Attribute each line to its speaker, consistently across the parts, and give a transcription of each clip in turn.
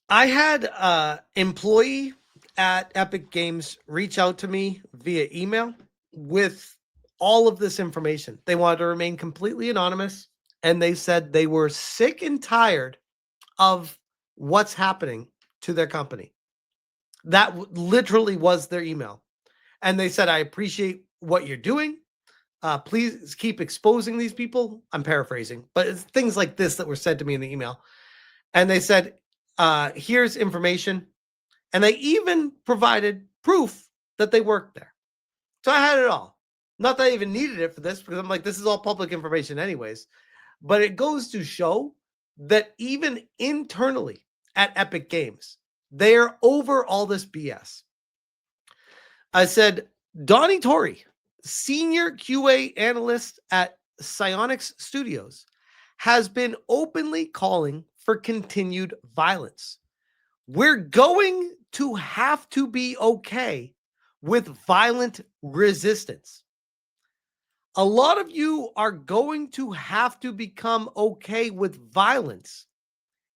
Speaker 1: I had an employee at Epic Games reach out to me via email with all of this information. They wanted to remain completely anonymous, and they said they were sick and tired of what's happening to their company. That literally was their email. And they said, I appreciate what you're doing. Please keep exposing these people. I'm paraphrasing, but it's things like this that were said to me in the email. And they said, here's information. And they even provided proof that they worked there. So I had it all. Not that I even needed it for this, because I'm like, this is all public information anyways. But it goes to show that even internally at Epic Games, they are over all this BS. I said, Donny Torrey, senior QA analyst at Psyonix Studios, has been openly calling for continued violence. We're going to have to be okay with violent resistance. A lot of you are going to have to become okay with violence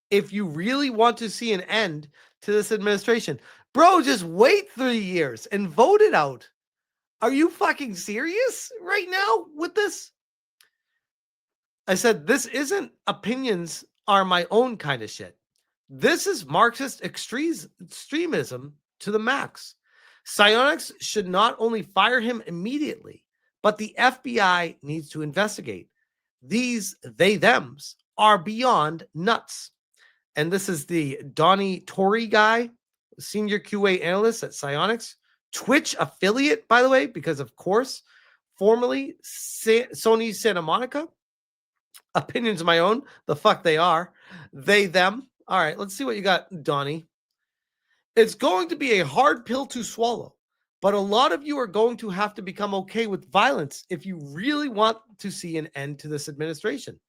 Speaker 1: if you really want to see an end to this administration. Bro, just wait 3 years and vote it out. Are you fucking serious right now with this? I said, this isn't opinions are my own kind of shit. This is Marxist extremism to the max. Psyonix should not only fire him immediately, but the FBI needs to investigate. These they-thems are beyond nuts. And this is the Donny Torrey guy, senior QA analyst at Psyonix, Twitch affiliate, by the way, because of course, formerly Sony Santa Monica. Opinions of my own. The fuck they are. They, them. All right, let's see what you got, Donnie. It's going to be a hard pill to swallow, but a lot of you are going to have to become okay with violence if you really want to see an end to this administration.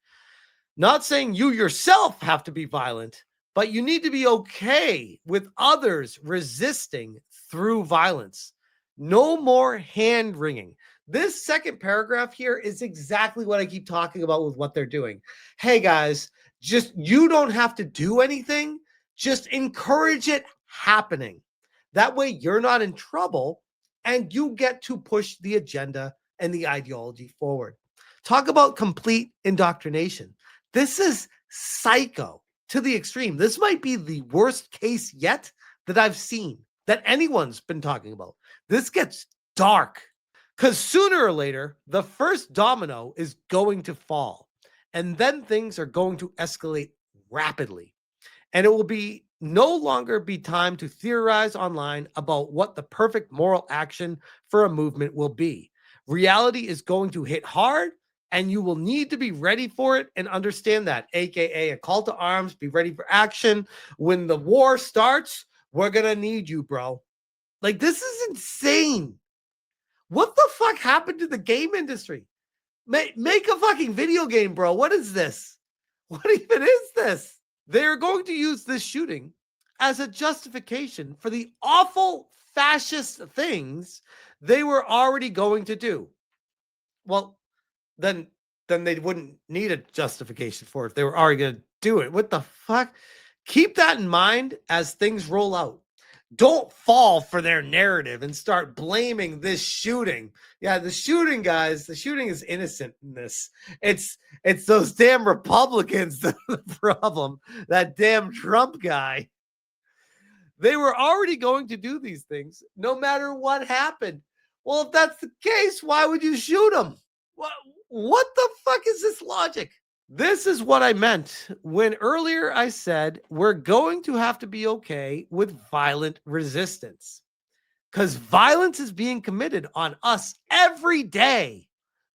Speaker 1: Not saying you yourself have to be violent, but you need to be okay with others resisting through violence. No more hand wringing. This second paragraph here is exactly what I keep talking about with what they're doing. Hey guys, just you don't have to do anything. Just encourage it happening. That way you're not in trouble and you get to push the agenda and the ideology forward. Talk about complete indoctrination. This is psycho to the extreme. This might be the worst case yet that I've seen, that anyone's been talking about. This gets dark because sooner or later, the first domino is going to fall. And then things are going to escalate rapidly. And it will be no longer be time to theorize online about what the perfect moral action for a movement will be. Reality is going to hit hard, and you will need to be ready for it and understand that, aka a call to arms, be ready for action. When the war starts, we're going to need you, bro. Like, this is insane. What the fuck happened to the game industry? Make a fucking video game, bro. What is this? What even is this? They're going to use this shooting as a justification for the awful fascist things they were already going to do. Well, then they wouldn't need a justification for it if they were already going to do it. What the fuck? Keep that in mind as things roll out. Don't fall for their narrative and start blaming this shooting. Yeah, the shooting, guys, the shooting is innocent in this. It's those damn Republicans the problem. That damn Trump guy. They were already going to do these things no matter what happened. Well, if that's the case, why would you shoot them? What the fuck is this logic? This is what I meant when earlier I said we're going to have to be okay with violent resistance, because violence is being committed on us every day,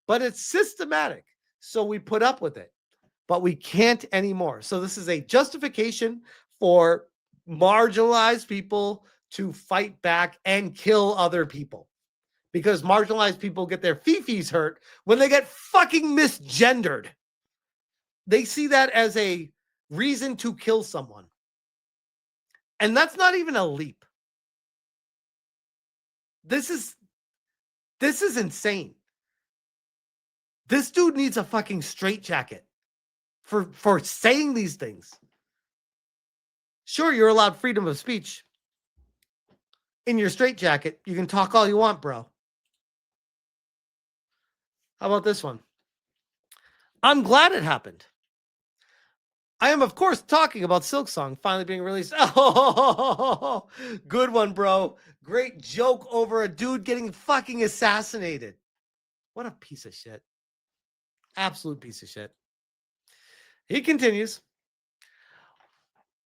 Speaker 1: but it's systematic. So we put up with it, but we can't anymore. So this is a justification for marginalized people to fight back and kill other people, because marginalized people get their fifis hurt when they get fucking misgendered. They see that as a reason to kill someone. And that's not even a leap. This is insane. This dude needs a fucking straitjacket for saying these things. Sure, you're allowed freedom of speech. In your straitjacket, you can talk all you want, bro. How about this one? I'm glad it happened. I am, of course, talking about Silksong finally being released. Oh, good one, bro. Great joke over a dude getting fucking assassinated. What a piece of shit. Absolute piece of shit. He continues.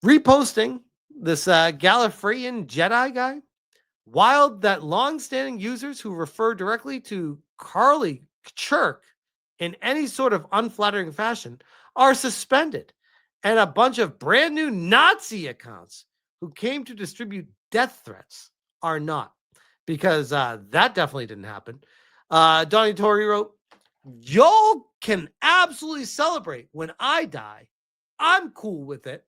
Speaker 1: Reposting this Gallifreyan Jedi guy. Wild that long-standing users who refer directly to Carly Kirk in any sort of unflattering fashion are suspended, and a bunch of brand new Nazi accounts who came to distribute death threats are not, because that definitely didn't happen. Donny Torrey wrote, y'all can absolutely celebrate when I die. I'm cool with it.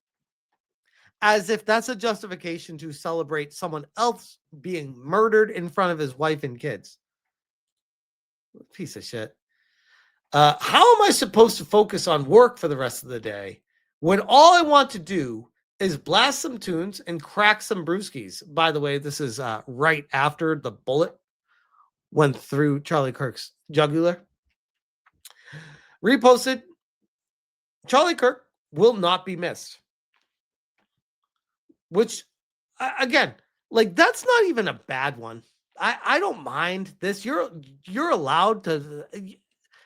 Speaker 1: As if that's a justification to celebrate someone else being murdered in front of his wife and kids. Piece of shit. How am I supposed to focus on work for the rest of the day when all I want to do is blast some tunes and crack some brewskis? By the way, this is right after the bullet went through Charlie Kirk's jugular. Reposted, Charlie Kirk will not be missed. Which, again, like, that's not even a bad one. I don't mind this. You're allowed to.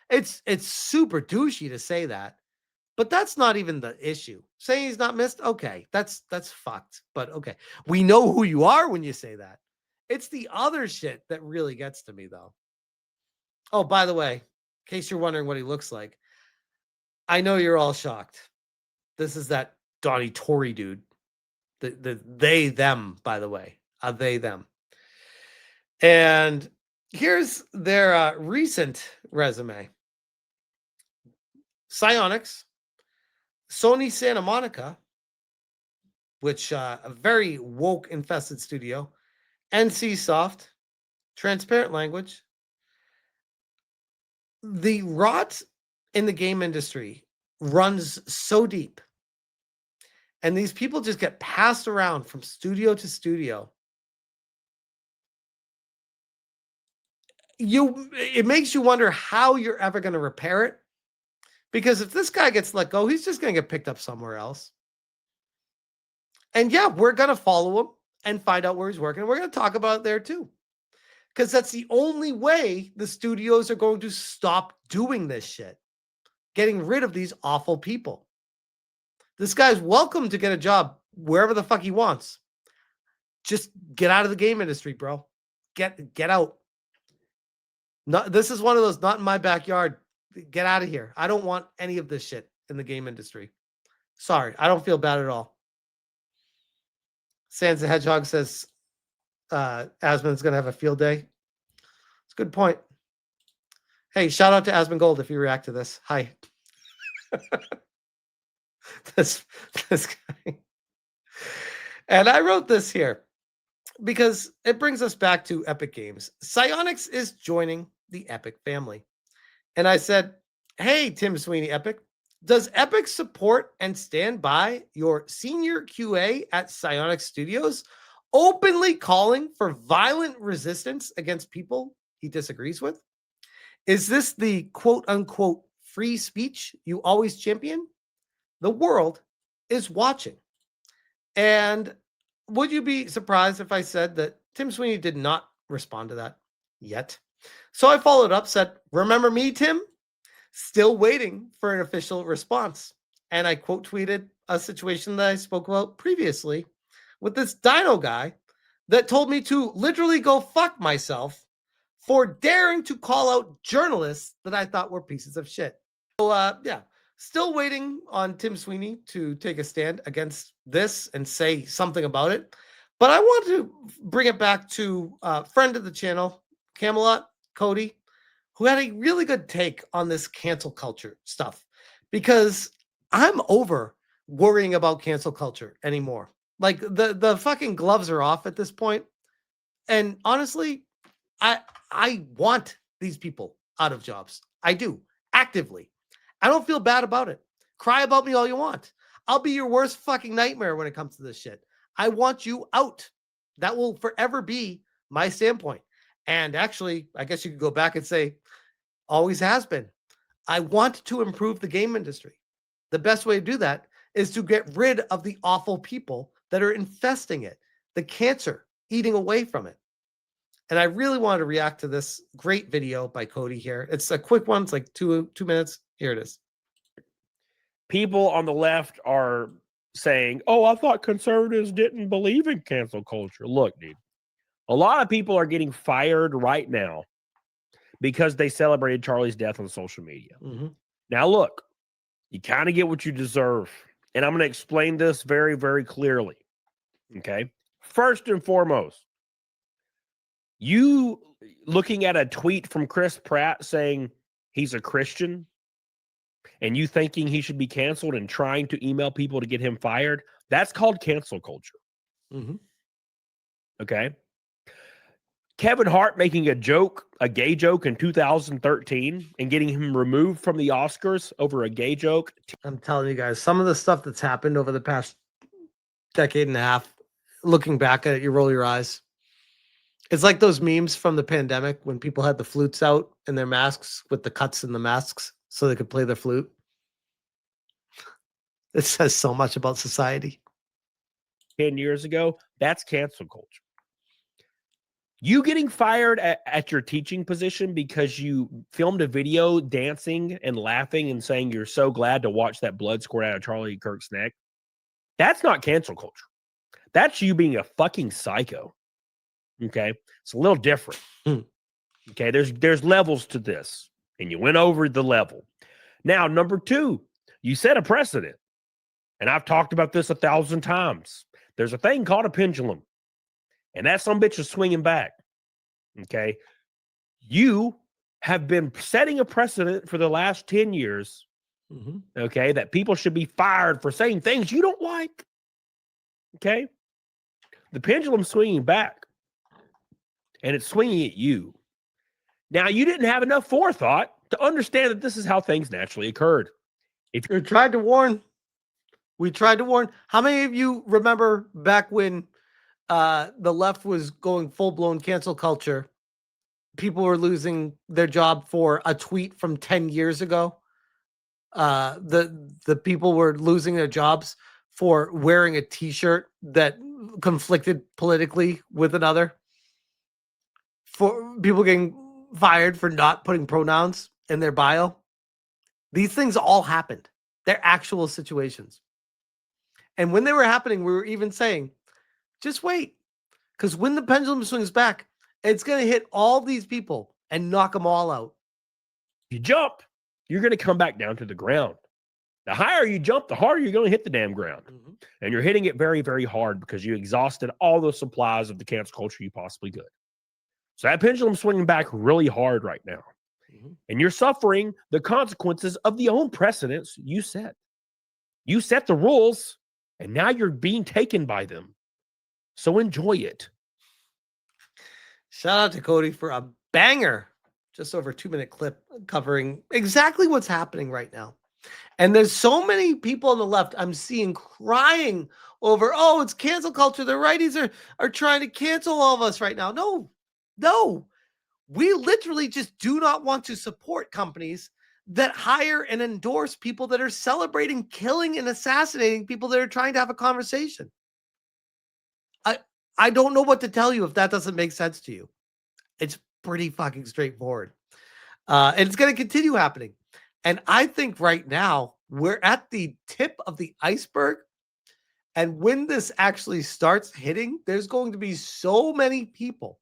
Speaker 1: It's super douchey to say that, but that's not even the issue. Saying he's not missed, okay, that's fucked. But okay, we know who you are when you say that. It's the other shit that really gets to me, though. Oh, by the way, in case you're wondering what he looks like, I know you're all shocked. This is that Donny Torrey dude. The they, them, by the way. They, them. And here's their recent resume. Psyonix, Sony Santa Monica, which a very woke-infested studio, NCSoft, Transparent Language. The rot in the game industry runs so deep. And these people just get passed around from studio to studio. It makes you wonder how you're ever going to repair it. Because if this guy gets let go, he's just going to get picked up somewhere else. And yeah, we're going to follow him and find out where he's working. We're going to talk about it there too. Because that's the only way the studios are going to stop doing this shit. Getting rid of these awful people. This guy's welcome to get a job wherever the fuck he wants. Just get out of the game industry, bro. Get out. This is one of those not in my backyard. Get out of here. I don't want any of this shit in the game industry. Sorry, I don't feel bad at all. Sans the Hedgehog says Asmon's going to have a field day. It's a good point. Hey, shout out to Asmon Gold if you react to this. Hi. this guy. And I wrote this here because it brings us back to Epic Games. Psyonix is joining the Epic family. And I said, hey, Tim Sweeney, Epic, does Epic support and stand by your senior QA at Psyonix Studios, openly calling for violent resistance against people he disagrees with? Is this the quote-unquote free speech you always champion? The world is watching. And would you be surprised if I said that Tim Sweeney did not respond to that yet? So I followed up, said, remember me, Tim? Still waiting for an official response. And I quote tweeted a situation that I spoke about previously with this Dino guy that told me to literally go fuck myself for daring to call out journalists that I thought were pieces of shit. So, yeah, still waiting on Tim Sweeney to take a stand against this and say something about it. But I want to bring it back to a friend of the channel, Camelot, Cody, who had a really good take on this cancel culture stuff, because I'm over worrying about cancel culture anymore. Like the fucking gloves are off at this point. And honestly, I want these people out of jobs. I do, actively. I don't feel bad about it. Cry about me all you want. I'll be your worst fucking nightmare when it comes to this shit. I want you out. That will forever be my standpoint. And actually, I guess you could go back and say, always has been. I want to improve the game industry. The best way to do that is to get rid of the awful people that are infesting it, the cancer eating away from it. And I really wanted to react to this great video by Cody here. It's a quick one. It's like two minutes. Here it is.
Speaker 2: People on the left are saying, oh, I thought conservatives didn't believe in cancel culture. Look, dude, a lot of people are getting fired right now because they celebrated Charlie's death on social media.
Speaker 1: Mm-hmm.
Speaker 2: Now, look, you kind of get what you deserve. And I'm going to explain this very, very clearly. Okay. First and foremost, you looking at a tweet from Chris Pratt saying he's a Christian and you thinking he should be canceled and trying to email people to get him fired, that's called cancel culture.
Speaker 1: Mm-hmm.
Speaker 2: Okay. Kevin Hart making a gay joke in 2013 and getting him removed from the Oscars over a gay joke.
Speaker 1: I'm telling you guys, some of the stuff that's happened over the past decade and a half, looking back at it, you roll your eyes. It's like those memes from the pandemic when people had the flutes out in their masks with the cuts in the masks so they could play their flute. It says so much about society.
Speaker 2: 10 years ago, that's cancel culture. You getting fired at your teaching position because you filmed a video dancing and laughing and saying you're so glad to watch that blood squirt out of Charlie Kirk's neck, that's not cancel culture. That's you being a fucking psycho. Okay? It's a little different. Okay? There's levels to this, and you went over the level. Now, number two, you set a precedent, and I've talked about this 1,000 times. There's a thing called a pendulum. And that some bitch is swinging back. Okay. You have been setting a precedent for the last 10 years.
Speaker 1: Mm-hmm.
Speaker 2: Okay. That people should be fired for saying things you don't like. Okay. The pendulum's swinging back. And it's swinging at you. Now, you didn't have enough forethought to understand that this is how things naturally occurred.
Speaker 1: We tried to warn. How many of you remember back when the left was going full-blown cancel culture? People were losing their job for a tweet from 10 years ago. The people were losing their jobs for wearing a t-shirt that conflicted politically with another. For people getting fired for not putting pronouns in their bio. These things all happened. They're actual situations. And when they were happening, we were even saying, just wait, because when the pendulum swings back, it's going to hit all these people and knock them all out.
Speaker 2: You jump, you're going to come back down to the ground. The higher you jump, the harder you're going to hit the damn ground. Mm-hmm. And you're hitting it very, very hard because you exhausted all the supplies of the cancel culture you possibly could. So that pendulum's swinging back really hard right now. Mm-hmm. And you're suffering the consequences of the own precedents you set. You set the rules, and now you're being taken by them. So enjoy it.
Speaker 1: Shout out to Cody for a banger, just over 2-minute clip covering exactly what's happening right now. And there's so many people on the left I'm seeing crying over, oh, it's cancel culture. The righties are trying to cancel all of us right now. No. We literally just do not want to support companies that hire and endorse people that are celebrating, killing, and assassinating people that are trying to have a conversation. I don't know what to tell you if that doesn't make sense to you. It's pretty fucking straightforward. And it's going to continue happening. And I think right now we're at the tip of the iceberg. And when this actually starts hitting, there's going to be so many people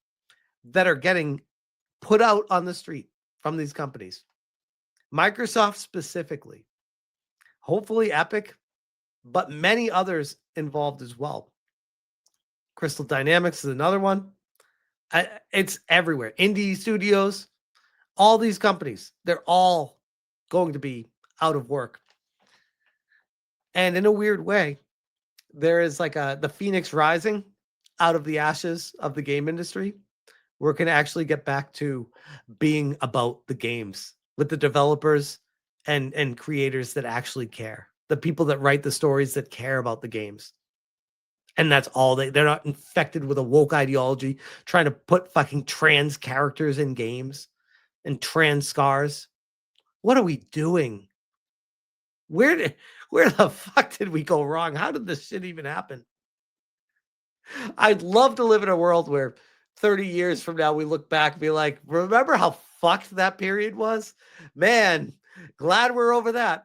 Speaker 1: that are getting put out on the street from these companies. Microsoft specifically. Hopefully Epic, but many others involved as well. Crystal Dynamics is another one. It's everywhere. Indie studios, all these companies, they're all going to be out of work. And in a weird way, there is like the Phoenix rising out of the ashes of the game industry. We're going to actually get back to being about the games with the developers and creators that actually care. the people that write the stories that care about the games. And that's all they're not infected with a woke ideology trying to put fucking trans characters in games and trans scars. What are we doing? Where the fuck did we go wrong? How did this shit even happen? I'd love to live in a world where 30 years from now we look back and be like, remember how fucked that period was? Man, glad we're over that.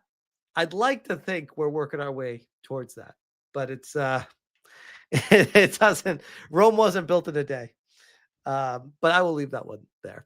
Speaker 1: I'd like to think we're working our way towards that, but it's it doesn't. Rome wasn't built in a day. But I will leave that one there.